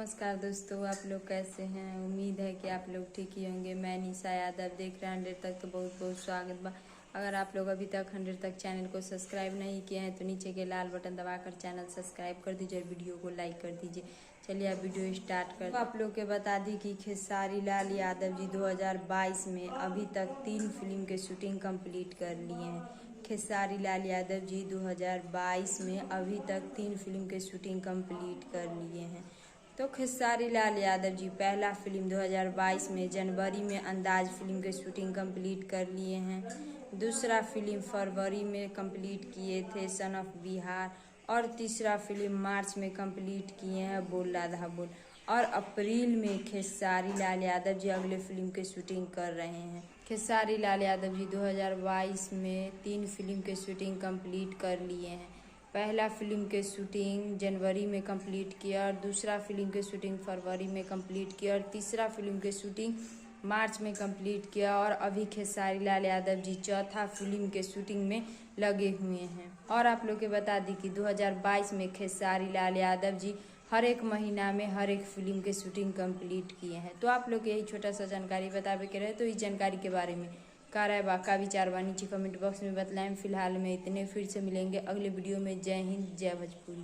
नमस्कार दोस्तों, आप लोग कैसे हैं। उम्मीद है कि आप लोग ठीक ही होंगे। मैं निशा यादव देख रहे हैं 100 तक, तो बहुत बहुत स्वागत बा। अगर आप लोग अभी तक 100 तक चैनल को सब्सक्राइब नहीं किए हैं तो नीचे के लाल बटन दबाकर चैनल सब्सक्राइब कर दीजिए और वीडियो को लाइक कर दीजिए। चलिए आप वीडियो स्टार्ट कर। आप लोग के बता दी कि खेसारी लाल यादव जी 2022 में अभी तक 3 फिल्म के शूटिंग कंप्लीट कर लिए हैं। खेसारी लाल यादव जी 2022 में अभी तक 3 फिल्म के शूटिंग कंप्लीट कर लिए हैं। तो खेसारी लाल यादव जी पहला फिल्म 2022 में जनवरी में अंदाज फिल्म के शूटिंग कंप्लीट कर लिए हैं। दूसरा फिल्म फरवरी में कंप्लीट किए थे सन ऑफ बिहार, और तीसरा फिल्म मार्च में कंप्लीट किए हैं बोल राधा बोल, और अप्रैल में खेसारी लाल यादव जी अगले फिल्म के शूटिंग कर रहे हैं। खेसारी लाल यादव जी 2022 में 3 फिल्म के शूटिंग कंप्लीट कर लिए हैं। पहला फिल्म के शूटिंग जनवरी में कंप्लीट किया, और दूसरा फिल्म के शूटिंग फरवरी में कंप्लीट किया, और तीसरा फिल्म के शूटिंग मार्च में कंप्लीट किया, और अभी खेसारी लाल यादव जी चौथा फिल्म के शूटिंग में लगे हुए हैं। और आप लोग के बता दी कि 2022 में खेसारी लाल यादव जी हर एक महीना में हर एक फिल्म के शूटिंग कंप्लीट किए हैं। तो आप लोग यही छोटा सा जानकारी बतावे के रहे, तो इस जानकारी के बारे में का राय बा का विचार बा नीचे कमेंट बॉक्स में बतलाएं। फिलहाल में इतने, फिर से मिलेंगे अगले वीडियो में। जय हिंद, जय भोजपुरी।